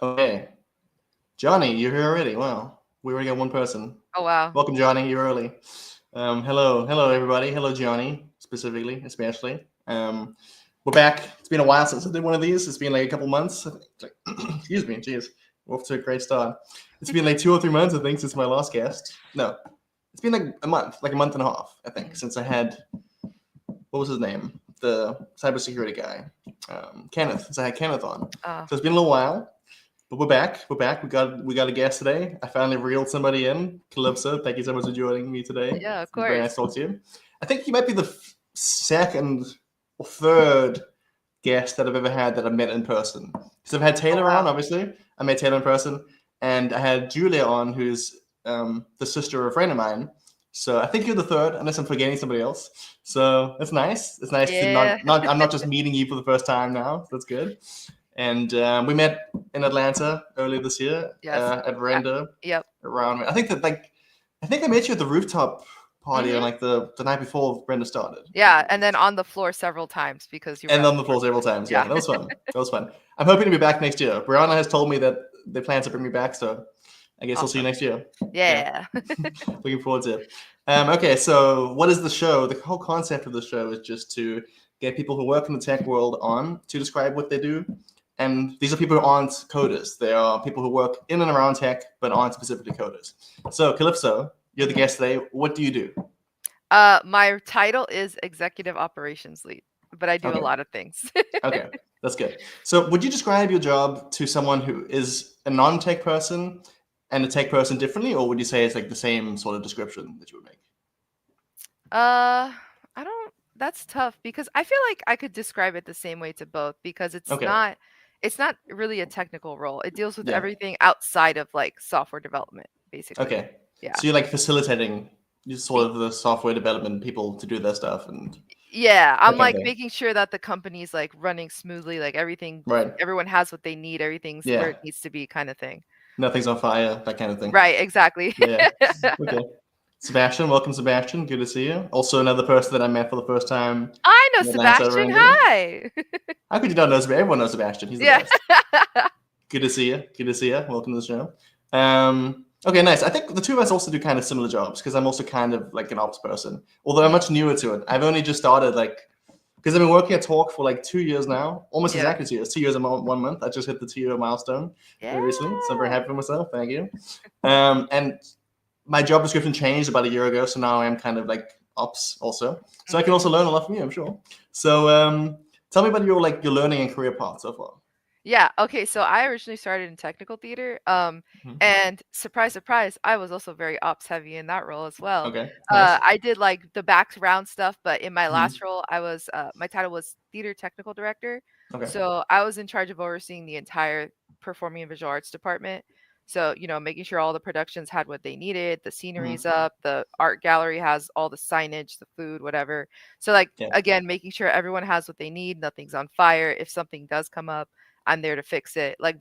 Okay. Johnny, you're here already. Wow. We already got one person. Oh wow. Welcome, Johnny. You're early. Hello, everybody. Hello, Johnny, specifically, especially. We're back. It's been a while since I did one of these. It's been like a couple months. Excuse me. Jeez. We're off to a great start. It's been like 2 or 3 months, I think, since my last guest. No, it's been like a month and a half, I think, since I had, what was his name? The cybersecurity guy, Kenneth. Since I had Kenneth on. So it's been a little while. But we're back. We're back. We got a guest today. I finally reeled somebody in. Calypso, thank you so much for joining me today. Yeah, of It's very course. nice to talk to you. I think you might be the second or third guest that I've ever had that I've met in person. Because I've had Taylor wow. on, obviously. I met Taylor in person. And I had Julia on, who's the sister of a friend of mine. So I think you're the third, unless I'm forgetting somebody else. So it's nice. It's nice to Yeah. I'm not just meeting you for the first time now. So that's good. And we met in Atlanta earlier this year Yes. at Render. Yep. Around, I think I met you at the rooftop party on like the night before Render started. Yeah, and then on the floor several times because you were And on the floor several times. Yeah, that was fun. That was fun. I'm hoping to be back next year. Brianna has told me that they plan to bring me back, so I guess I'll see you next year. Yeah. Looking forward to it. Okay, so what is the show? The whole concept of the show is just to get people who work in the tech world on to describe what they do. And these are people who aren't coders. They are people who work in and around tech, but aren't specifically coders. So, Calypso, you're the guest today. What do you do? My title is Executive Operations Lead, but I do a Okay. lot of things. Okay, that's good. So, would you describe your job to someone who is a non-tech person and a tech person differently, or would you say it's like the same sort of description that you would make? I don't. That's tough because I feel like I could describe it the same way to both because it's Okay. not really a technical role. It deals with Yeah. everything outside of like software development, basically. Okay. Yeah. So you're like facilitating sort of the software development people to do their stuff and Yeah, I'm that kind of like thing. making sure that the company's like running smoothly, like everything, Right. everyone has what they need, everything's where Yeah. it needs to be, kind of thing. Nothing's on fire, that kind of thing. Right, exactly. Yeah. Okay. Sebastian, welcome, Sebastian. Good to see you. Also, another person that I met for the first time I know in Atlanta. Sebastian. Hi. How could you not know Sebastian? Everyone knows Sebastian. He's the Yeah. best. Good to see you. Good to see you. Welcome to the show. Okay, nice. I think the two of us also do kind of similar jobs because I'm also kind of like an ops person, although I'm much newer to it. I've only just started because I've been working at Talk for like 2 years now, almost Yeah. exactly 2 years. 2 years and 1 month. I just hit the 2-year milestone very recently, so I'm very happy for myself. Thank you. And my job description changed about a year ago, so now I'm kind of like ops also. So I can also learn a lot from you, I'm sure. So tell me about your learning and career path so far. Yeah. Okay. So I originally started in technical theater. And surprise, surprise, I was also very ops heavy in that role as well. Okay. Nice. I did like the background stuff, but in my last role, I was my title was theater technical director. Okay. So I was in charge of overseeing the entire performing and visual arts department. So, making sure all the productions had what they needed, the scenery's up, the art gallery has all the signage, the food, whatever. So again, making sure everyone has what they need, nothing's on fire. If something does come up, I'm there to fix it. Like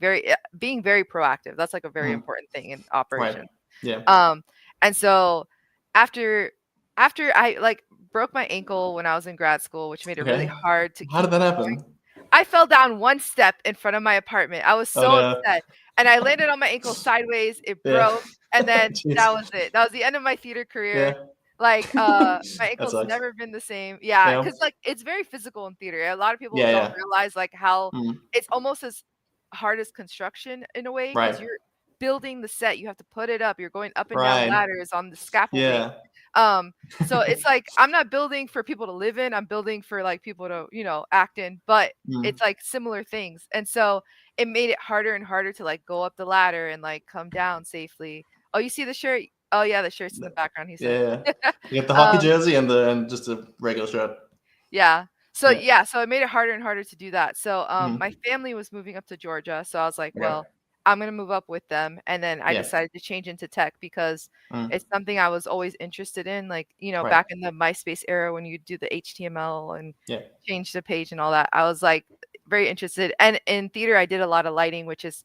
being very proactive. That's like a very important thing in operation. Right. Yeah. And so after I like broke my ankle when I was in grad school, which made it really hard to How did that happen? I fell down one step in front of my apartment. I was so upset. And I landed on my ankle sideways. It broke. And then that was it. That was the end of my theater career. Yeah. Like my ankle's sucks. never been the same. Yeah, Yeah. because like it's very physical in theater. A lot of people Yeah, don't yeah. realize like how it's almost as hard as construction in a way because Right. you're building the set. You have to put it up. You're going up and Right. down ladders on the scaffolding. Yeah. So it's like I'm not building for people to live in. I'm building for like people to, act in. But it's like similar things. And so it made it harder and harder to like go up the ladder and like come down safely. Oh, you see the shirt? Oh yeah, the shirt's in the background. He said. Yeah. You got the hockey jersey and just a regular shirt. Yeah. So so it made it harder and harder to do that. So my family was moving up to Georgia, so I was like, well, I'm gonna move up with them. And then I decided to change into tech because it's something I was always interested in. Like, back in the MySpace era when you do the HTML and change the page and all that, I was like very interested. And in theater, I did a lot of lighting, which is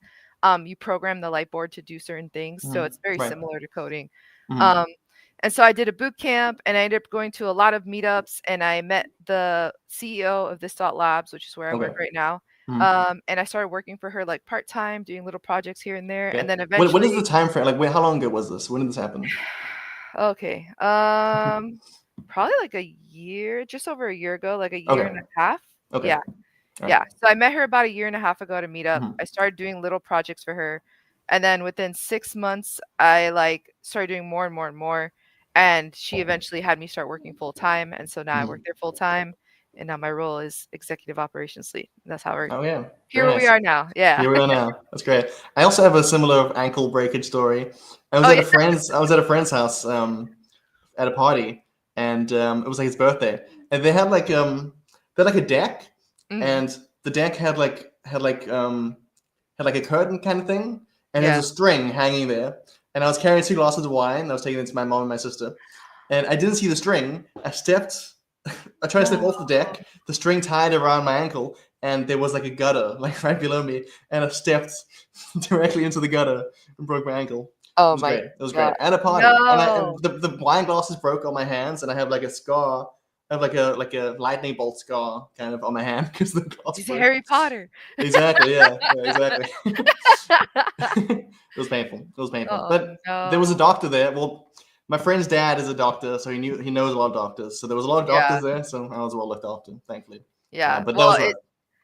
you program the light board to do certain things. So it's very similar to coding. And so I did a boot camp and I ended up going to a lot of meetups and I met the CEO of This Dot Labs, which is where I work right now. And I started working for her like part-time, doing little projects here and there. Okay. And then What is the eventually, time frame? Like, how long ago was this? When did this happen? okay, probably like a year, just over a year ago, like a year Okay. and a half. Okay. Yeah. All Yeah. right. So I met her about a year and a half ago to meet up. Mhm. I started doing little projects for her. And then within 6 months, I like started doing more and more and more. And she eventually had me start working full time. And so now I work Mhm. there full time. And now my role is executive operations lead. That's how we're Oh yeah. here Very where we nice. are now. Yeah. Here we are now. That's great. I also have a similar ankle breakage story. Oh yeah. I was at a friend's house at a party, and it was like his birthday, and they had like a deck, Mhm. and the deck had like a curtain kind of thing, and there was Yeah. a string hanging there, and I was carrying 2 glasses of wine, and I was taking it to my mom and my sister, and I didn't see the string. I tried to step No. off the deck, the string tied around my ankle, and there was like a gutter like right below me, and I stepped directly into the gutter and broke my ankle. It Oh was my great. It was god. great. And a party. And No. the wine glasses broke on my hands, and I have like a scar. I have like a lightning bolt scar kind of on my hand because the glass She's broke. Harry Potter. Exactly. Yeah. Yeah. Exactly. It was painful. It was painful. Oh But there was a no. doctor there. Well, my friend's dad is a doctor, so he knows a lot of doctors. So there was a lot of Yeah. doctors there, so I was well looked after, thankfully. Yeah. But that Well, was rough.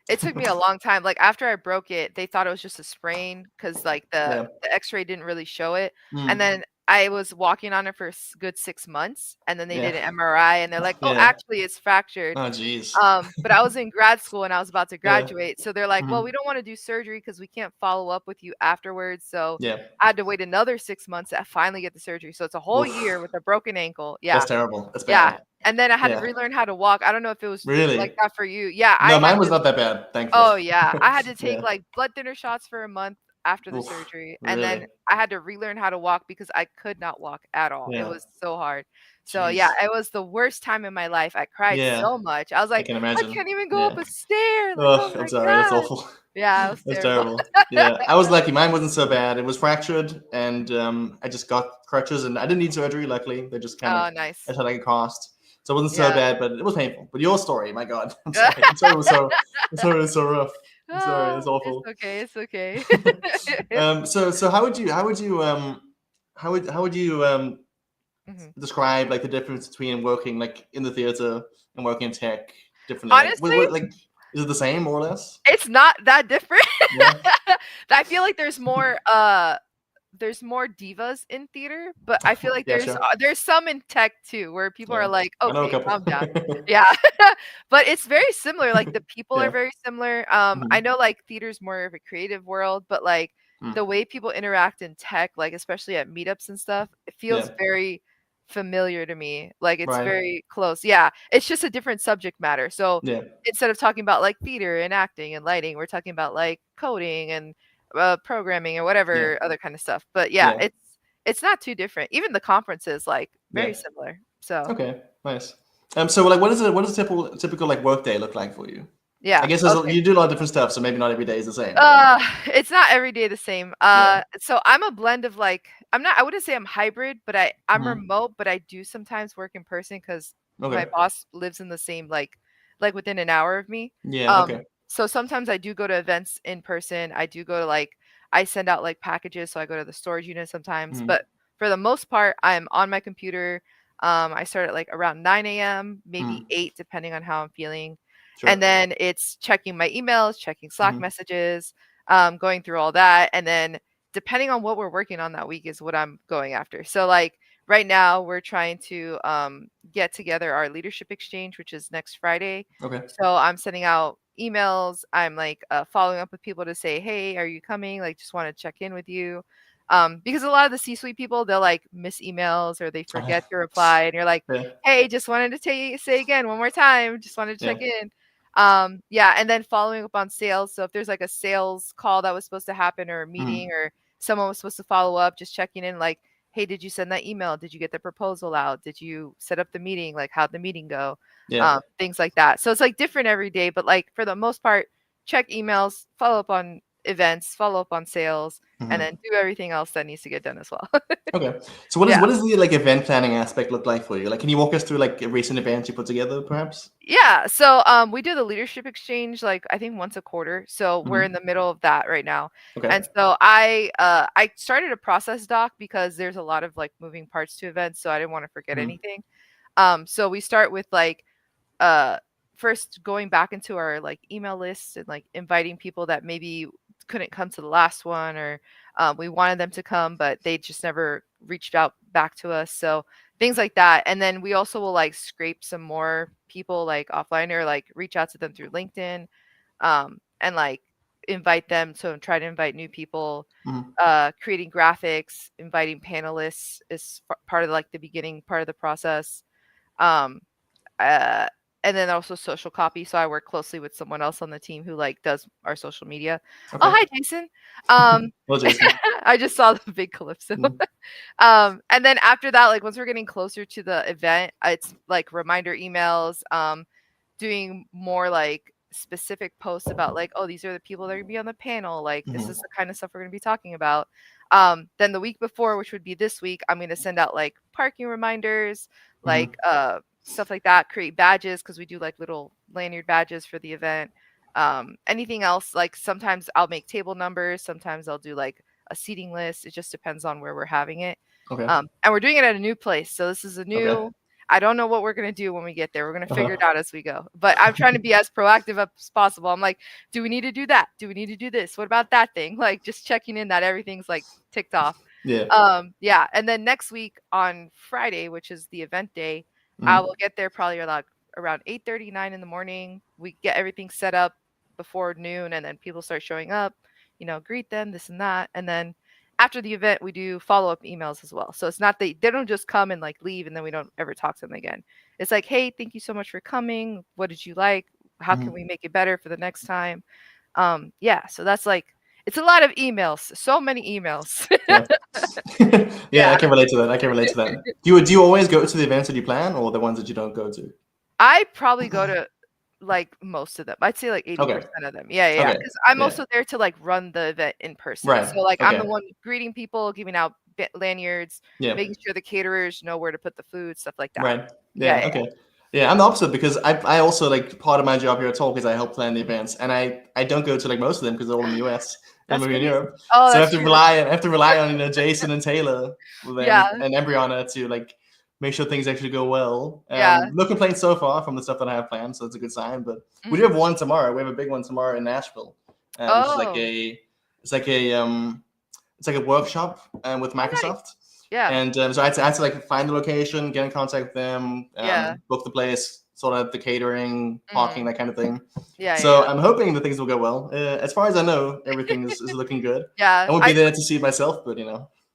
it took me a long time. Like after I broke it, they thought it was just a sprain because like Yeah. the X-ray didn't really show it. And Mm. then I was walking on it for a good 6 months, and then they Yeah. did an MRI, and they're like, "Oh, Yeah. actually, it's fractured." Oh, jeez. But I was in grad school and I was about to Yeah. graduate, so they're like, "Well, Hmm. we don't want to do surgery because we can't follow up with you afterwards." So Yeah. I had to wait another 6 months to finally get the surgery. So it's a whole year Oof. with a broken ankle. That's Yeah, terrible. That's yeah. bad. And then I had to Yeah. relearn how to walk. I don't know if it was like Really? that for you. Yeah, I No, had mine was to. not that bad, thankfully. Oh yeah, I had to take Yeah. like blood thinner shots for a month after the Oof. surgery, and then Really? I had to relearn how to walk because I could not walk at all. It Yeah. was so hard. So yeah, Jeez. it was the worst time in my life. I cried Yeah. so much. I was I like, can I imagine. can't even go up Yeah. a stair. Like, oh Oh, I'm my sorry. That's god. awful. Yeah, it was That's terrible. terrible. Yeah. I was lucky. Mine wasn't so bad. It was fractured, and I just got crutches, and I didn't need surgery. Luckily, they just kind of Oh, nice. I had like a cost, so it wasn't so Yeah. bad, but it was painful. But your story, my God, I'm sorry. I'm sorry it was so. I'm sorry it was so rough. I'm sorry. It's Oh, it's awful. okay. It's okay. So how would you Mhm. describe like the difference between working like in the theater and working in tech differently? Like, Honestly, like is it the same more or less? it's not that different. Yeah. I feel like there's more divas in theater, but I feel like Yeah. Sure. there's some in tech too where people are Yeah. like, I know a "Okay, couple. calm down." Yeah. But it's very similar, like, the people are Yeah. very similar. I Mhm. know, like, theater's more of a creative world, but, like, Mm. the way people interact in tech, like, especially at meetups and stuff, it feels Yeah. very familiar to me. Like, it's Right. very close. Yeah, it's just a different subject matter. So, Yeah. instead of talking about, like, theater and acting and lighting, we're talking about, like, coding and programming or Yeah. whatever other kind of stuff. But yeah, Yeah. it's not too different. Even the conferences, like, Yeah. very similar. So Okay. Nice. So like, what does a typical like work day look like for you? I yeah, guess okay. you do a lot of different stuff, so maybe not every day is the same. But It's not every day the same. yeah. So I'm a blend of like I wouldn't say I'm hybrid, but I'm Hmm. remote, but I do sometimes work in person because my Okay. boss lives in the same like within an hour of me. Yeah. Okay. So sometimes I do go to events in person. I do go to like I send out like packages, so I go to the storage unit sometimes. Hmm. But for the most part, I'm on my computer. I start at like around 9 a.m., maybe Hmm. 8, depending on how I'm feeling. And Sure. then it's checking my emails, checking Slack Hmm. messages, going through all that. And then depending on what we're working on that week is what I'm going after. So like right now we're trying to get together our leadership exchange, which is next Friday. Okay. So I'm sending out emails. I'm like following up with people to say, hey, are you coming? Like, just want to check in with you. Because a lot of the C-suite people, they'll like miss emails or they forget to reply, and you're like, Yeah. hey, just wanted to say again one more time, just wanted to Yeah. check in. Yeah, and then following up on sales. So if there's like a sales call that was supposed to happen or a meeting Hmm. or someone was supposed to follow up, just checking in like, hey, did you send that email? Did you get the proposal out? Did you set up the meeting? Like, how'd the meeting go? Yeah. Things like that. So it's like different every day, but like for the most part, check emails, follow up on events, follow up on sales, and then do everything else that needs to get done as well. Okay. So what does the like event planning aspect look like for you? Like, can you walk us through like a recent event you put together, perhaps? Yeah. So we do the leadership exchange like I think once a quarter. So we're in the middle of that right now. Okay. And so I started a process doc because there's a lot of like moving parts to events, so I didn't want to forget anything. So we start with like first going back into our like email list and like inviting people that maybe couldn't come to the last one, or we wanted them to come but they just never reached out back to us, so things like that. And then we also will like scrape some more people like offline, or like reach out to them through LinkedIn, and like invite them, so try to invite new people. Creating graphics, inviting panelists is part of like the beginning part of the process. um uh, and then also social copy. So I work closely with someone else on the team who like does our social media. Okay. Oh, hi, Jason. Hello, Jason. I just saw the big Calypso. And then after that, like once we're getting closer to the event, it's like reminder emails, doing more like specific posts about like, oh, these are the people that are gonna be on the panel. Like this is the kind of stuff we're gonna be talking about. Then the week before, which would be this week, I'm gonna send out like parking reminders, like stuff like that, create badges, because we do like little lanyard badges for the event. Anything else, like sometimes I'll make table numbers, sometimes I'll do like a seating list. It just depends on where we're having it. Okay. And we're doing it at a new place, so this is a new I don't know what we're going to do when we get there. We're going to figure it out as we go, but I'm trying to be as proactive as possible. I'm like, do we need to do that? Do we need to do this? What about that thing? Like just checking in that everything's like ticked off. Yeah. And then next week on Friday, which is the event day, I will get there probably like around 8:39 in the morning. We get everything set up before noon, and then people start showing up, greet them, this and that. And then after the event, we do follow-up emails as well. So it's not they don't just come and like leave and then we don't ever talk to them again. It's like, hey, thank you so much for coming. What did you like? How can we make it better for the next time? Yeah, so that's like, it's a lot of emails. So many emails. Yeah, I can relate to that. Do you always go to the events that you plan, or the ones that you don't go to? I probably go to like most of them. I'd say like 80% of them. Yeah. Because I'm also there to like run the event in person. Right. So like I'm the one greeting people, giving out lanyards, making sure the caterers know where to put the food, stuff like that. Right. Yeah. Okay. Yeah, I'm the opposite, because I also like part of my job here at Talk is I help plan the events, and I don't go to like most of them because they're all in the US and we're in Europe. Oh, so I have to rely on Jason and Taylor and Embryona to like make sure things actually go well. No complaints so far from the stuff that I have planned, so it's a good sign. But we do have one tomorrow. We have a big one tomorrow in Nashville, which is like a workshop with Microsoft. Yeah. And so I had to like find the location, get in contact with them, book the place, sort out the catering, parking, that kind of thing. So I'm hoping that things will go well. As far as I know, everything is looking good. I won't be there to see it myself, but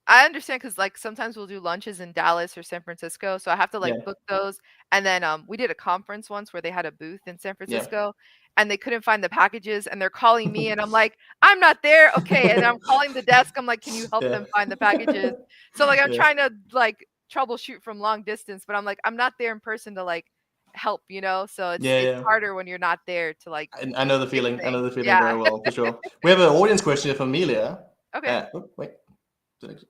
I understand, because like sometimes we'll do lunches in Dallas or San Francisco, so I have to like book those. And then we did a conference once where they had a booth in San Francisco, and they couldn't find the packages, and they're calling me, and I'm like, I'm not there. Okay. And I'm calling the desk. I'm like, can you help them find the packages? So like I'm trying to like troubleshoot from long distance, but I'm like, I'm not there in person to like help, so it's harder when you're not there to like. I know the feeling. I know the feeling very well, for sure. We have an audience question from Amelia. Okay. Wait.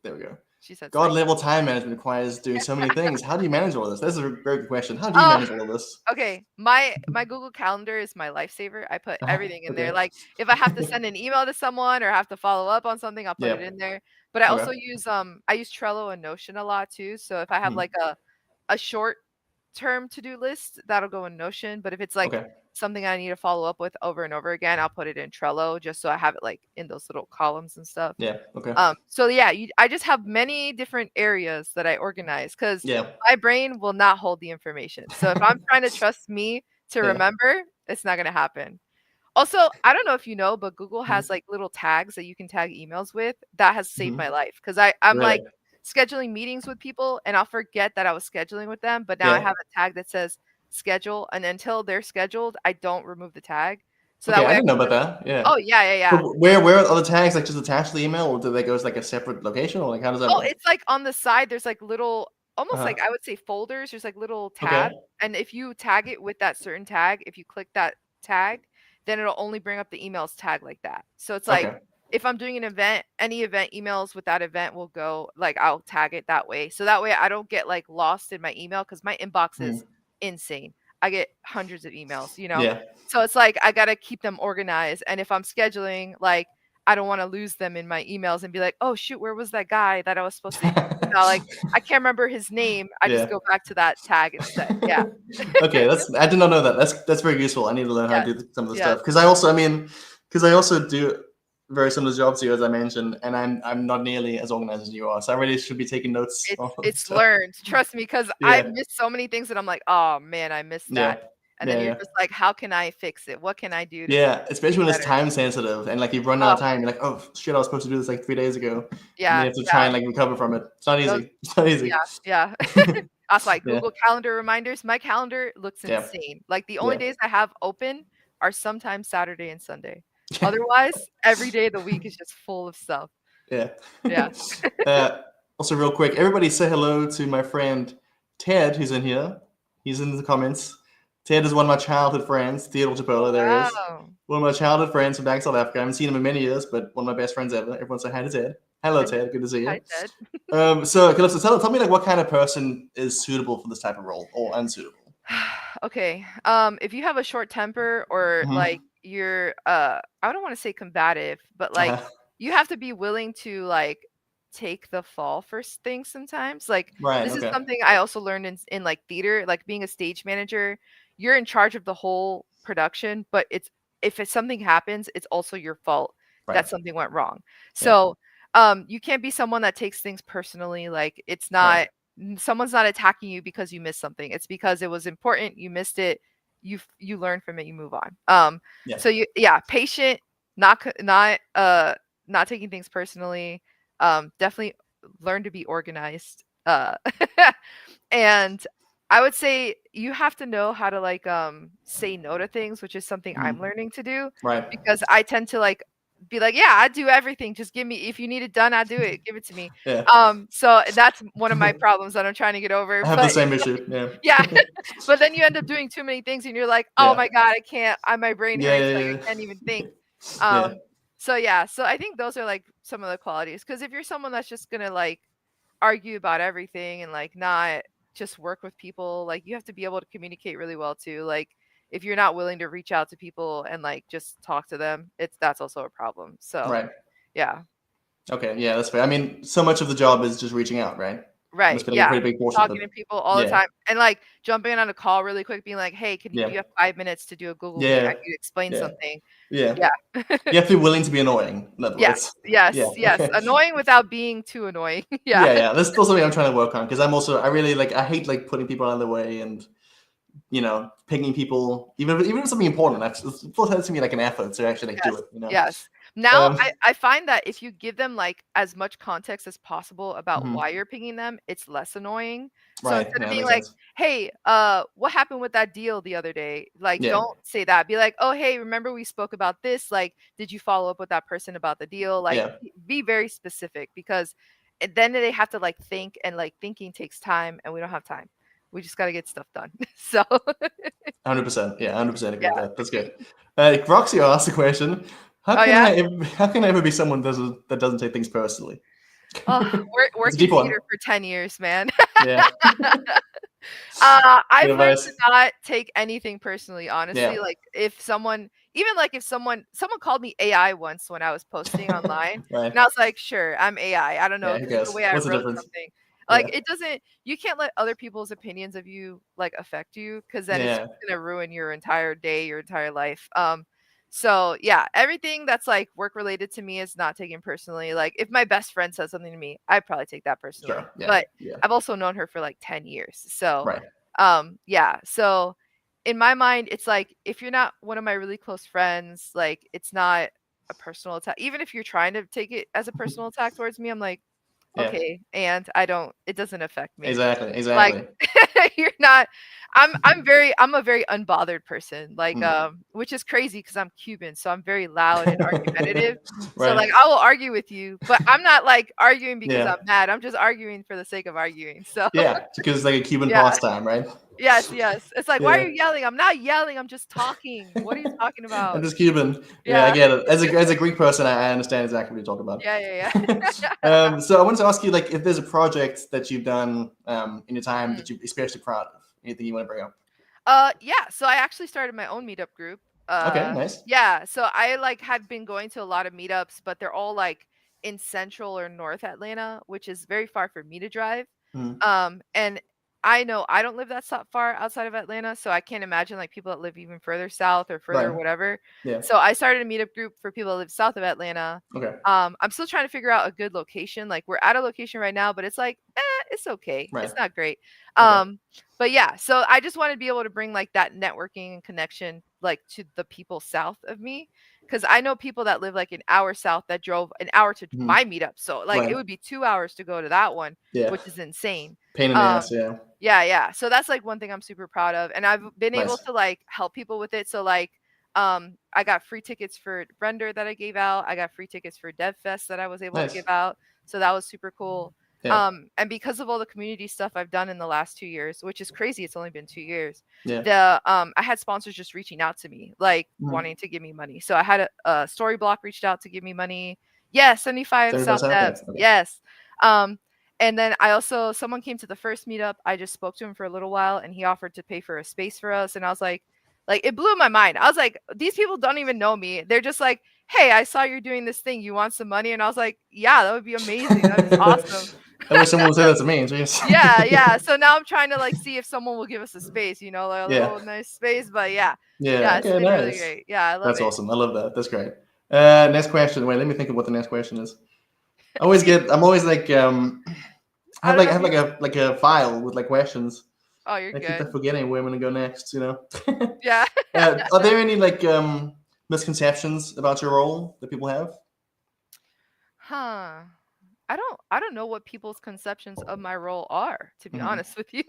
There we go. She said, God level time management requires doing so many things. How do you manage all of this? That's a very good question. How do you manage all of this? Okay. My Google Calendar is my lifesaver. I put everything in there. Like if I have to send an email to someone or have to follow up on something, I'll put it in there. But I also use Trello and Notion a lot too. So if I have like a short term to-do list, that'll go in Notion. But if it's like something I need to follow up with over and over again, I'll put it in Trello, just so I have it like in those little columns and stuff. So I just have many different areas that I organize, because my brain will not hold the information. So if I'm trying to trust me to remember, it's not going to happen. Also, I don't know if you know, but Google has like little tags that you can tag emails with. That has saved my life, because I'm like scheduling meetings with people and I'll forget that I was scheduling with them, but now I have a tag that says schedule, and until they're scheduled, I don't remove the tag. So that way I didn't know about that. Yeah. Oh yeah. So where are the tags, like just attached to the email, or do they go to like a separate location, or like how does that work? It's like on the side. There's like little, almost like I would say folders. There's like little tabs, and if you tag it with that certain tag, if you click that tag, then it'll only bring up the emails tagged like that. So it's like, if I'm doing an event, any event emails with that event will go, like, I'll tag it that way. So that way I don't get like lost in my email, because my inbox is insane. I get hundreds of emails, you know? Yeah. So it's like, I got to keep them organized. And if I'm scheduling, like, I don't want to lose them in my emails and be like, oh shoot, where was that guy that I was supposed to email? Like, I can't remember his name. I just go back to that tag instead. Yeah. Okay, I did not know that. That's very useful. I need to learn how to do some of the stuff, because I also do very similar jobs to you, as I mentioned, and I'm not nearly as organized as you are. So I really should be taking notes. It's learned, trust me, because I missed so many things that I'm like, oh man, I missed that. And then you're just like, how can I fix it? What can I do to especially when it's time sensitive and like you've run out of time. You're like, oh shit, I was supposed to do this like 3 days ago. Yeah. And you have to try and like recover from it. It's not easy. It's not easy. Yeah. I was like, Google Calendar reminders. My calendar looks insane. Like, the only days I have open are sometimes Saturday and Sunday. Otherwise, every day of the week is just full of stuff. Yeah. Also, real quick, everybody say hello to my friend Ted, who's in here. He's in the comments. Ted is one of my childhood friends. Theodore Chipola, there he is. One of my childhood friends from back South Africa. I haven't seen him in many years, but one of my best friends ever. Everyone say hi to Ted. Hello, Ted. Good to see you. Hi, Ted. So, Calypso, tell me like what kind of person is suitable for this type of role or unsuitable? Okay. If you have a short temper, or like you're I don't want to say combative, but like you have to be willing to like take the fall for things sometimes. Like, this is something I also learned in like theater, like being a stage manager. You're in charge of the whole production, but if something happens, it's also your fault that something went wrong. So you can't be someone that takes things personally. Like, it's not someone's not attacking you because you missed something. It's because it was important, you missed it, you learn from it, you move on. So patient, not taking things personally. Definitely learn to be organized. And I would say you have to know how to like say no to things, which is something I'm learning to do. Because I tend to like be like, yeah, I do everything. Just give me, if you need it done, I'll do it. Give it to me. So that's one of my problems that I'm trying to get over. I have the same issue. But then you end up doing too many things and you're like, oh my God, I can't, my brain hurts. Like, I can't even think. So I think those are like some of the qualities. Because if you're someone that's just gonna like argue about everything and like not just work with people, like, you have to be able to communicate really well too. Like, if you're not willing to reach out to people and like just talk to them, that's also a problem. So okay, that's fair. I mean, so much of the job is just reaching out, right? Right. Been a pretty big portion talking to people all the time, and like jumping on a call really quick, being like, "Hey, do you have 5 minutes to do a Google Meet? I need to explain something." You have to be willing to be annoying. Yes. Annoying without being too annoying. That's still something I'm trying to work on, because I really like, I hate like putting people out of the way and, you know, picking people, even if it's something important. It still has to be like an effort to actually like do it. You know? Now I find that if you give them like as much context as possible about why you're picking them, it's less annoying. So instead of being like, hey, what happened with that deal the other day? Like, don't say that. Be like, oh, hey, remember we spoke about this? Like, did you follow up with that person about the deal? Like, be very specific, because then they have to like think, and like thinking takes time, and we don't have time. We just got to get stuff done. So 100%. Yeah, 100% agree with that. That's good. Roxy asked the question. How can I ever be someone that doesn't take things personally? Working theater for 10 years, man. I've learned to not take anything personally, honestly. Like, if someone called me AI once when I was posting online, and I was like, sure, I'm AI. I don't know, the way I wrote something. Like, it doesn't, you can't let other people's opinions of you like affect you, because then it's gonna ruin your entire day, your entire life. So everything that's like work related to me is not taken personally. Like, if my best friend says something to me, I probably take that personally. But I've also known her for like 10 years. So so in my mind, it's like, if you're not one of my really close friends, like, it's not a personal attack. Even if you're trying to take it as a personal attack towards me, I'm like, okay, and it doesn't affect me. Exactly. Like, you're not, I'm a very unbothered person, like, which is crazy because I'm Cuban, so I'm very loud and argumentative. So like, I will argue with you, but I'm not like arguing because I'm mad. I'm just arguing for the sake of arguing. So because it's like a Cuban pastime, right? Yes. It's like, why are you yelling? I'm not yelling. I'm just talking. What are you talking about? I'm just Cuban. Yeah, I get it. As a Greek person, I understand exactly what you're talking about. Yeah. So I wanted to ask you, like, if there's a project that you've done in your time that you're especially proud of. Anything you want to bring up? Yeah. So I actually started my own meetup group. Okay, nice. Yeah. So I like had been going to a lot of meetups, but they're all like in Central or North Atlanta, which is very far for me to drive. And I know I don't live that far outside of Atlanta, so I can't imagine like people that live even further south or further whatever. Yeah. So I started a meetup group for people that live south of Atlanta. Okay. I'm still trying to figure out a good location. Like we're at a location right now, but it's like, it's okay. Right. It's not great. Okay. But yeah, so I just want to be able to bring like that networking and connection like to the people south of me. Cause I know people that live like an hour south that drove an hour to my meetup. So like it would be 2 hours to go to that one, which is insane. Pain in the ass, Yeah. So that's like one thing I'm super proud of. And I've been able to like help people with it. So like I got free tickets for Render that I gave out. I got free tickets for DevFest that I was able to give out. So that was super cool. And because of all the community stuff I've done in the last 2 years, which is crazy, it's only been 2 years. I had sponsors just reaching out to me, like wanting to give me money. So I had a Storyblock reached out to give me money. Yes, 75 South Devs. Yes. And then someone came to the first meetup. I just spoke to him for a little while and he offered to pay for a space for us. And I was like, it blew my mind. I was like, these people don't even know me. They're just like, hey, I saw you're doing this thing. You want some money? And I was like, yeah, that would be amazing. That'd be awesome. I wish someone would say that to me. Jeez. Yeah. So now I'm trying to like see if someone will give us a space, like a little nice space. But yeah, okay, it's been really great. Yeah, I love it. That's awesome. I love that. That's great. Next question. Wait, let me think of what the next question is. I'm always like I have like a file with like questions. Oh, you're good. I keep forgetting where I'm gonna go next. Yeah. Are there any like misconceptions about your role that people have? I don't know what people's conceptions of my role are, to be honest with you.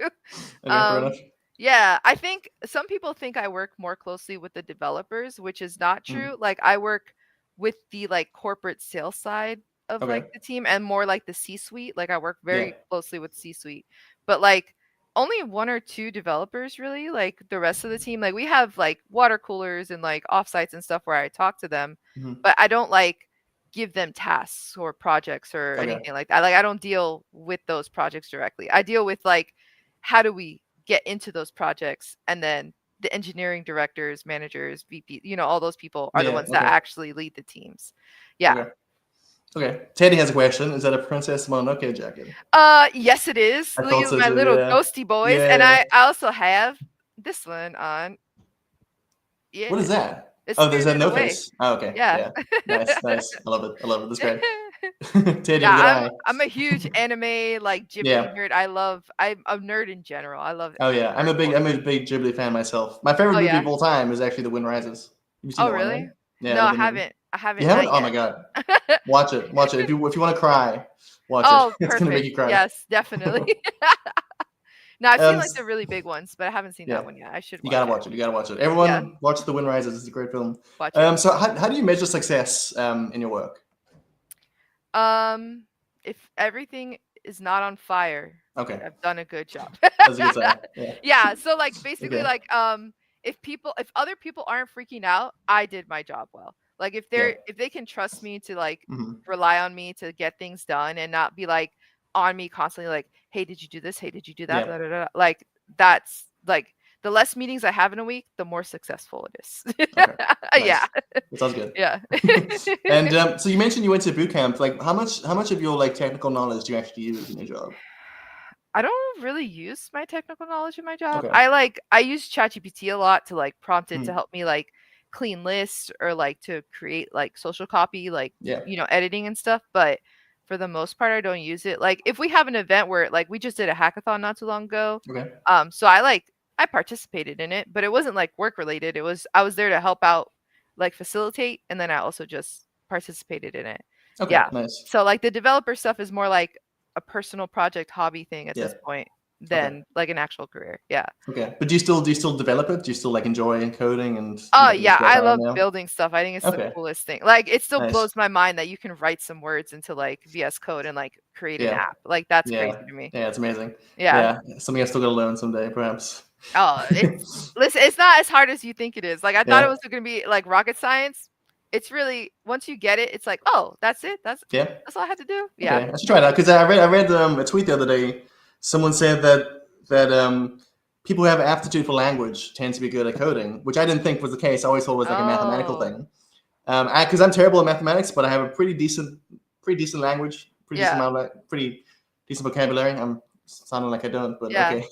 Fair enough. Yeah, I think some people think I work more closely with the developers, which is not true. Like I work with the like corporate sales side of like the team and more like the C-suite. Like I work very closely with C-suite. But like only 1 or 2 developers really. Like the rest of the team, like we have like water coolers and like offsites and stuff where I talk to them, but I don't like give them tasks or projects or anything like that. Like I don't deal with those projects directly. I deal with like how do we get into those projects, and then the engineering directors, managers, VP, all those people are the ones that actually lead the teams. Yeah. Okay. Teddy has a question. Is that a Princess Mononoke jacket? Yes, it is. These are my little ghosty boys, and I also have this one on. Yeah. What is that? It's there's that no face. Oh, okay. Yeah. Nice. I love it. That's great. Teddy, I'm a huge anime like Ghibli nerd. I'm a nerd in general. I love. Oh yeah, I'm a big Ghibli fan myself. My favorite movie of all time is actually The Wind Rises. Have you seen really? One, right? Yeah. No, I haven't. You haven't? Oh my god. Watch it. If you want to cry, watch it. It's gonna make you cry. Yes, definitely. No, I've seen like the really big ones, but I haven't seen that one yet. I should. You gotta watch it. Everyone, watch The Wind Rises. It's a great film. Watch it. So how do you measure success in your work? If everything is not on fire, I've done a good job. That's a good sign. Yeah. So like basically like if other people aren't freaking out, I did my job well. Like if they can trust me to like rely on me to get things done and not be like on me constantly like, hey, did you do this? Hey, did you do that? Blah, blah, blah. Like that's like the less meetings I have in a week, the more successful it is. Nice. Yeah. That sounds good. Yeah. And so you mentioned you went to boot camp. Like how much of your like technical knowledge do you actually use in your job? I don't really use my technical knowledge in my job. I use ChatGPT a lot to like prompt it to help me like clean lists or like to create like social copy, like editing and stuff. But for the most part, I don't use it. Like if we have an event where like we just did a hackathon not too long ago. So I participated in it, but it wasn't like work related. I was there to help out, like facilitate, and then I also just participated in it. Nice. So like the developer stuff is more like a personal project hobby thing at this point than like an actual career. Yeah. Okay. But do you still develop it? Do you still like enjoy encoding and I love building stuff. I think it's the coolest thing. Like it still blows my mind that you can write some words into like VS Code and like create an app. Like that's crazy to me. Yeah, it's amazing. Yeah. Something I still gotta learn someday, perhaps. Oh, listen, it's not as hard as you think it is. Like I thought it was gonna be like rocket science. It's really once you get it, it's like, oh, that's it. That's all I had to do. Yeah. Okay, I should try that because I read a tweet the other day. Someone said that people who have aptitude for language tend to be good at coding, which I didn't think was the case. I always thought it was like a mathematical thing. Because I'm terrible at mathematics, but I have a pretty decent language, pretty decent vocabulary. I'm sounding like I don't, but okay.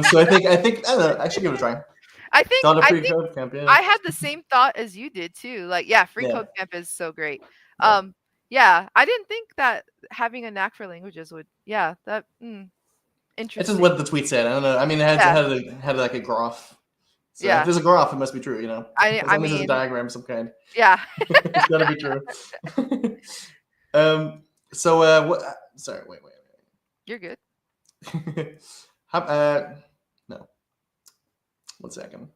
So I think I don't know. I should give it a try. I think I had the same thought as you did too. Like, free code camp is so great. Yeah, I didn't think that having a knack for languages would. Yeah, that interesting. It's just what the tweet said. I don't know. I mean, it had like a graph. So if there's a graph, it must be true, you know. I mean, there's a diagram of some kind. Yeah. It's gotta be true. So what? Sorry, wait. You're good. No. 1 second.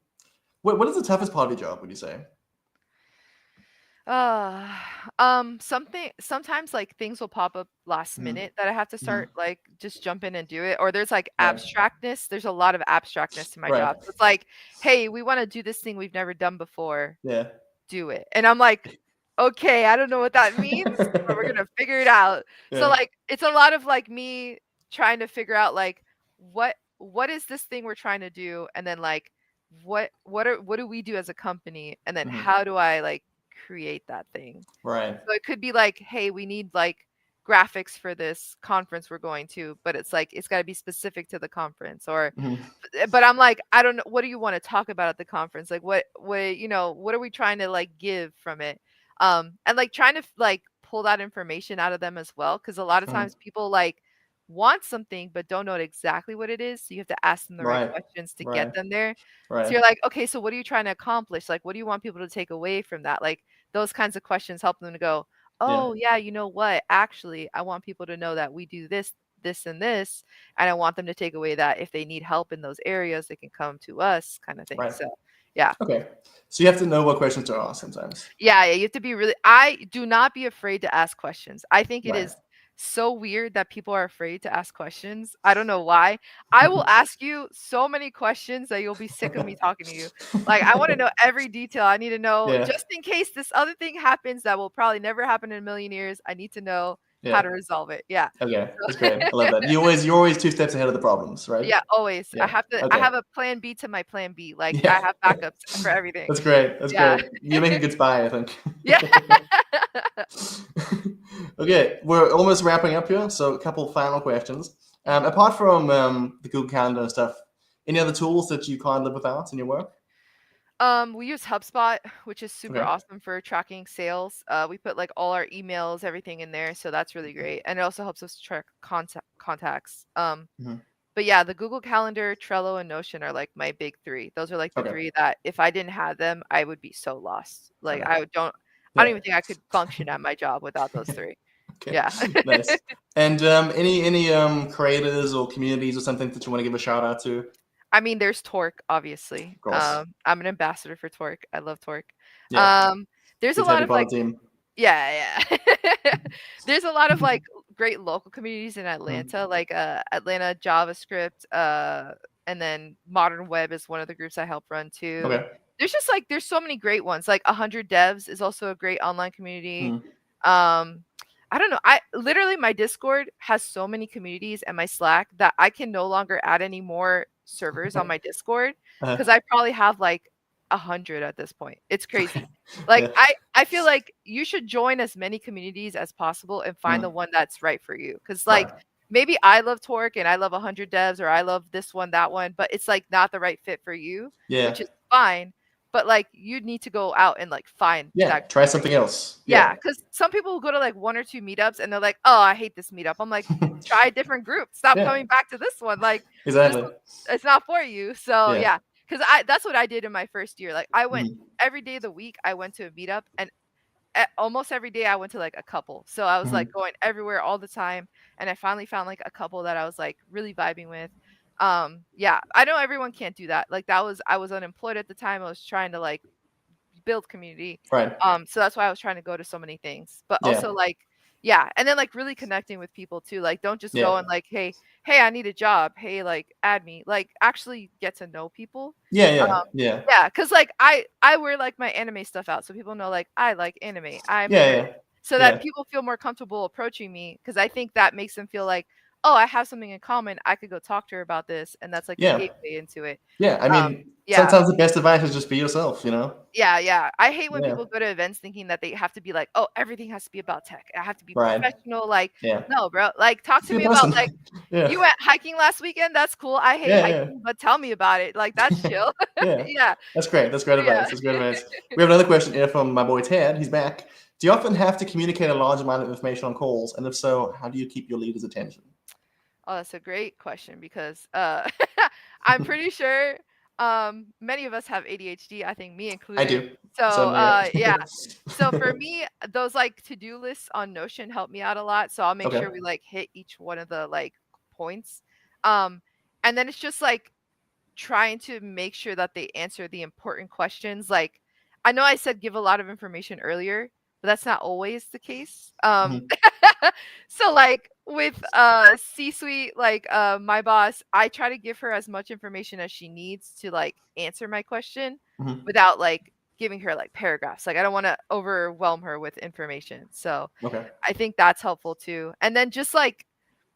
What is the toughest part of your job, would you say? Sometimes like things will pop up last minute that I have to start like just jump in and do it, or there's like abstractness. There's a lot of abstractness to my job. So it's like, hey, we want to do this thing we've never done before. Yeah. Do it. And I'm like, okay, I don't know what that means, but we're gonna figure it out. So like it's a lot of like me trying to figure out like what is this thing we're trying to do, and then like what do we do as a company, and then how do I like create that thing. Right. So it could be like, hey, we need like graphics for this conference we're going to, but it's like it's got to be specific to the conference, or but I'm like, I don't know, what do you want to talk about at the conference? Like what are we trying to like give from it? And like trying to like pull that information out of them as well, because a lot of times people like want something but don't know exactly what it is, so you have to ask them the right questions to get them there. So you're like, okay, so what are you trying to accomplish? Like, what do you want people to take away from that? Like those kinds of questions help them to go, oh yeah, you know what, actually I want people to know that we do this and this, and I want them to take away that if they need help in those areas they can come to us, kind of thing. So yeah. Okay. So you have to know what questions to ask sometimes. Yeah, you have to be really, I do not be afraid to ask questions. I think it is so weird that people are afraid to ask questions. I don't know why. I will ask you so many questions that you'll be sick of me talking to you. Like, I want to know every detail. I need to know, just in case this other thing happens that will probably never happen in a million years, I need to know how to resolve it. Yeah. Okay, that's great. I love that. You're always 2 steps ahead of the problems, right? Yeah, always. I have a plan B to my plan B. Like I have backups for everything. That's great. That's great. You make a good spy, I think. Yeah. Okay, we're almost wrapping up here, so a couple final questions. Apart from the Google Calendar and stuff, any other tools that you can't live without in your work? We use HubSpot, which is super awesome for tracking sales. We put like all our emails, everything in there, so that's really great, and it also helps us track contacts. But yeah, the Google Calendar, Trello, and Notion are like my big 3. Those are like the 3 that if I didn't have them, I would be so lost. Like I don't even think I could function at my job without those 3. Okay. Yeah. Nice. And any creators or communities or something that you want to give a shout out to? I mean, there's Torque, obviously. Of course. I'm an ambassador for Torque. I love Torque. Yeah. There's a lot of like there's a lot of like great local communities in Atlanta, like Atlanta JavaScript, and then Modern Web is one of the groups I help run too. Okay. There's just like there's so many great ones. Like 100 Devs is also a great online community. I don't know. I literally, my Discord has so many communities, and my Slack that I can no longer add any more servers on my Discord, because I probably have like 100 at this point. It's crazy. Like I feel like you should join as many communities as possible and find the one that's right for you. Because like maybe I love Torque and I love 100 Devs, or I love this one, that one, but it's like not the right fit for you, which is fine. But like you need to go out and like find try something else. Yeah, because some people will go to like 1 or 2 meetups and they're like, oh, I hate this meetup. I'm like, try a different group. Stop coming back to this one. Like exactly, it's not for you. So yeah, because that's what I did in my first year. Like I went every day of the week. I went to a meetup, and almost every day I went to like a couple. So I was like going everywhere all the time, and I finally found like a couple that I was like really vibing with. Yeah, I know everyone can't do that. Like I was unemployed at the time. I was trying to like build community. Right. So that's why I was trying to go to so many things. But also like Yeah, and then like really connecting with people too. Like don't just go and like, hey, I need a job. Hey, like add me. Like actually get to know people. Yeah. Yeah, because like I wear like my anime stuff out, so people know like I like anime. I'm a nerd, Yeah. so that people feel more comfortable approaching me, because I think that makes them feel like, oh, I have something in common. I could go talk to her about this, and that's like a gateway into it. Yeah. I mean, Yeah. sometimes the best advice is just be yourself, you know? Yeah. I hate when Yeah. people go to events thinking that they have to be like, oh, everything has to be about tech. I have to be Right. professional. Like, Yeah. no, bro. Like, talk Just to be a me about person. like Yeah. you went hiking last weekend. That's cool. I hate Yeah. hiking, but tell me about it. Like, that's chill. Yeah. Yeah. That's great. That's great Yeah. advice. That's great advice. We have another question here from my boy Ted. He's back. Do you often have to communicate a large amount of information on calls? And if so, how do you keep your leaders' attention? Oh, that's a great question, because I'm pretty sure many of us have ADHD, I think me I included. do. So Certainly, yeah. yeah. So for me, those like to-do lists on Notion help me out a lot. So I'll make Okay. sure we like hit each one of the like points. Um and then it's just like trying to make sure that they answer the important questions. Like, I know I said give a lot of information earlier, but that's not always the case. Mhm. So like with C-suite, like my boss, I try to give her as much information as she needs to like answer my question Mhm. without like giving her like paragraphs. Like I don't want to overwhelm her with information. So Okay. I think that's helpful too. And then just like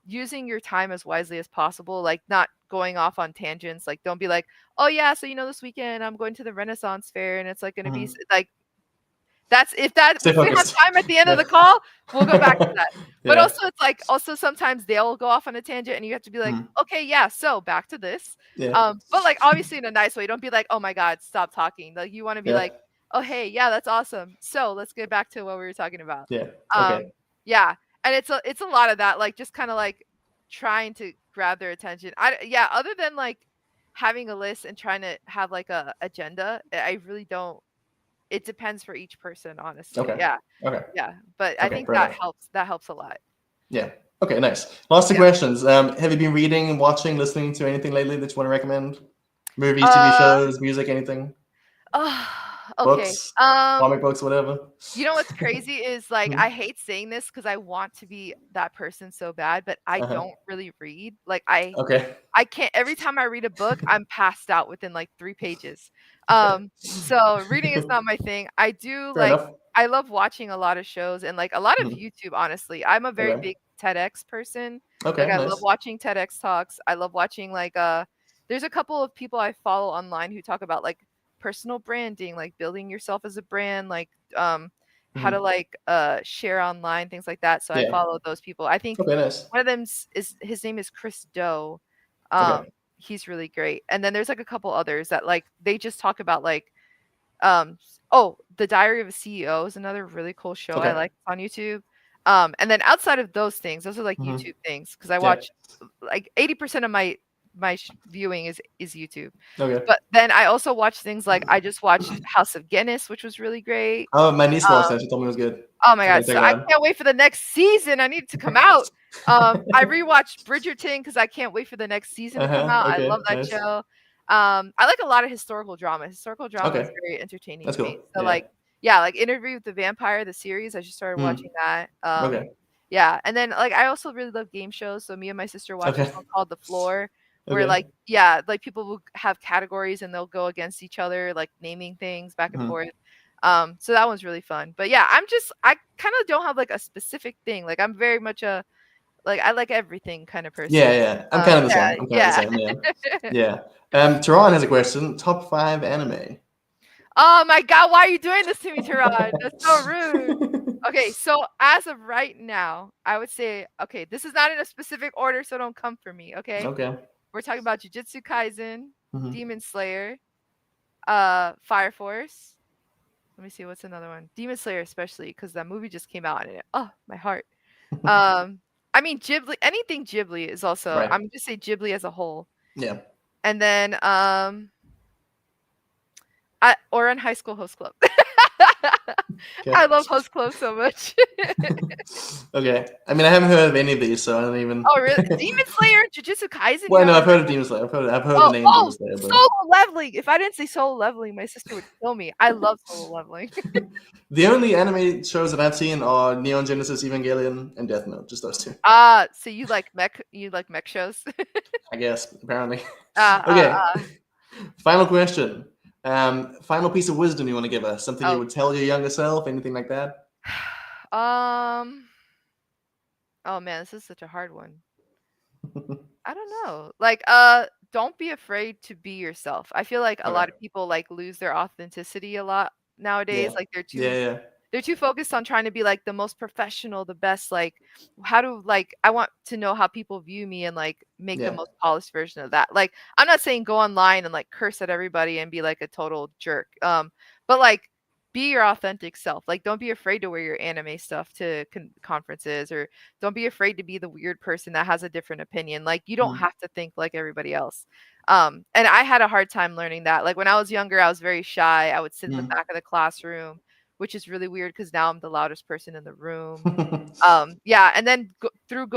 using your time as wisely as possible, like not going off on tangents. Like don't be like, oh yeah, so this weekend I'm going to the Renaissance fair and it's like going to be Mhm. like, that's Stay if we have focused. time at the end of Yeah. the call, we'll go back to that. But Yeah. also it's like also sometimes they'll go off on a tangent and you have to be like, Mhm. okay, yeah, so back to this. Yeah. But like obviously in a nice way. Don't be like, oh my God, stop talking. Like you want to be Yeah. like, oh hey, yeah, that's awesome. So let's get back to what we were talking about. Yeah. Okay. Yeah. And it's a lot of that, like just kind of like trying to grab their attention. Yeah, other than like having a list and trying to have like a agenda, I really don't. It depends for each person, honestly. Okay. Yeah. Okay. Yeah. But I Okay. think Fair enough. that helps a lot. Yeah. Okay. Nice. Last two Yeah. questions. Have you been reading, watching, listening to anything lately that you want to recommend? Movies, TV Uh shows, music, anything? oh, okay. Books, comic books, whatever. You know what's crazy is like Mhm. I hate saying this because I want to be that person so bad, but I Uh-huh. don't really read. Like I can't. Every time I read a book, I'm passed out within like 3 pages. Okay. So reading is not my thing. I do Fair like enough. I love watching a lot of shows and like a lot of Mhm. YouTube, honestly. I'm a very Okay. big TEDx person. Like Okay. I love Nice. watching TEDx talks. I love watching like there's a couple of people I follow online who talk about like personal branding, like building yourself as a brand, like how to Mhm. like share online, things like that. So I Yeah. follow those people. I think Okay. Nice. one of them is his name is Chris Doe. Um, Okay. he's really great. And then there's like a couple others that like they just talk about like oh, The Diary of a CEO is another really cool show I Okay. like on YouTube. And then outside of those things, those are like Mhm. YouTube things because I Yeah. watch like 80% of my viewing is YouTube. Okay. But then I also watch things like I just watched House of Guinness, which was really great. Oh, my niece watched Um, that. She told me it was good. oh my I gotta God, check so it I out. can't wait for the next season. I need it to come out. I rewatched Bridgerton because I can't wait for the next season to come Uh-huh. out. I love Okay. that Nice. show. I like a lot of historical drama. Historical drama is Okay. very entertaining That's to me. cool. So Yeah. like, yeah, like Interview with the Vampire, the series. I just started watching Mm. that. Okay. Yeah, and then like I also really love game shows. So me and my sister watch this Okay. one called The Floor, where Okay. like yeah, like people will have categories and they'll go against each other, like naming things back and Mhm. forth. So that one's really fun. But yeah, I kind of don't have like a specific thing. Like I'm very much a like I like everything kind of Yeah, person. yeah. I'm kind of the Yeah, same. I'm kind of the yeah. same. Yeah. Yeah. Tehran has a question. Top 5 anime. Oh my God, why are you doing this to me, Taran? That's so rude. Okay, so as of right now, I would say, okay, this is not in a specific order, so don't come for me, okay? Okay. We're talking about Jujutsu Kaisen, Mhm. Demon Slayer, Fire Force. Let me see what's another one. Demon Slayer, especially because that movie just came out and oh, my heart. I mean Ghibli, anything Ghibli is also. Right. I'm just say Ghibli as a whole, Yeah. and then Oran High School Host Club. Okay. I love Host Clove so much. Okay. I mean, I haven't heard of any of these, so I don't even. Oh, really? Demon Slayer and Jujutsu Kaisen? Well, no, I've heard of Demon Slayer. I've heard the name Demon Slayer, but Solo Leveling. If I didn't say Solo Leveling, my sister would kill me. I love Solo Leveling. the only anime shows that I've seen are Neon Genesis Evangelion and Death Note. Just those two. So you like mech shows? I guess, apparently. Okay. Final question. Final piece of wisdom you want to give us? Something you would tell your younger self? Anything like that? Oh man, this is such a hard one. I don't know. Like, don't be afraid to be yourself. I feel like a lot of people like lose their authenticity a lot nowadays. Like they're too focused on trying to be like the most professional, the best. Like, I want to know how people view me and like make the most polished version of that. Like, I'm not saying go online and like curse at everybody and be like a total jerk. But like be your authentic self. Like, don't be afraid to wear your anime stuff to conferences, or don't be afraid to be the weird person that has a different opinion. Like, you don't have to think like everybody else. And I had a hard time learning that. Like, when I was younger, I was very shy. I would sit in the back of the classroom, which is really weird because now I'm the loudest person in the room. And then through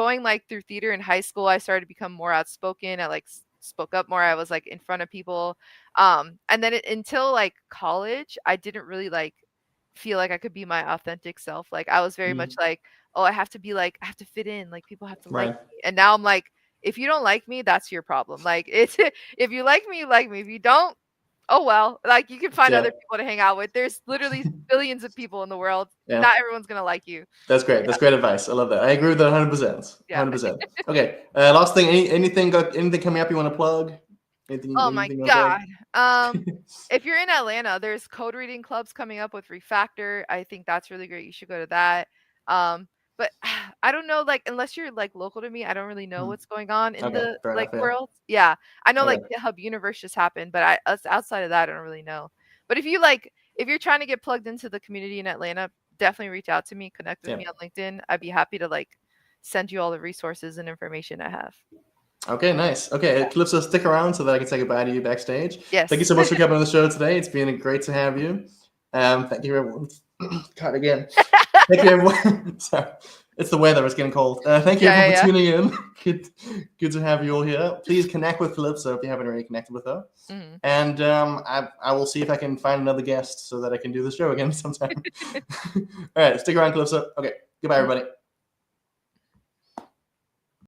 theater in high school, I started to become more outspoken. I like spoke up more. I was like in front of people. And then until like college, I didn't really like feel like I could be my authentic self. Like, I was very much like, oh, I have to fit in. Like, people have to like me. And now I'm like, if you don't like me, that's your problem. Like, it's if you like me, you like me. If you don't, oh well. Like, you can find other people to hang out with. There's literally billions of people in the world. Yeah. Not everyone's gonna like you. That's great. That's great advice. I love that. I agree with that 100%. 100%. Okay. Last thing. Anything coming up you want to plug? Oh my God. If you're in Atlanta, there's code reading clubs coming up with Refactor. I think that's really great. You should go to that. But I don't know, like, unless you're like local to me, I don't really know what's going on in the like world. Yeah. I know like GitHub Universe just happened, but outside of that, I don't really know. But if you're trying to get plugged into the community in Atlanta, definitely reach out to me, connect with me on LinkedIn. I'd be happy to like send you all the resources and information I have. Okay, nice. Okay, Calypso, stick around so that I can say goodbye to you backstage. Yes. Thank you so much for coming on the show today. It's been great to have you. Thank you, everyone. God, again. Thank you, everyone. Sorry. It's the weather. It's getting cold. Thank you everyone for tuning in. Good to have you all here. Please connect with Calypso if you haven't already connected with her. Mm-hmm. And I will see if I can find another guest so that I can do the show again sometime. All right, stick around, Calypso. Okay, goodbye, everybody.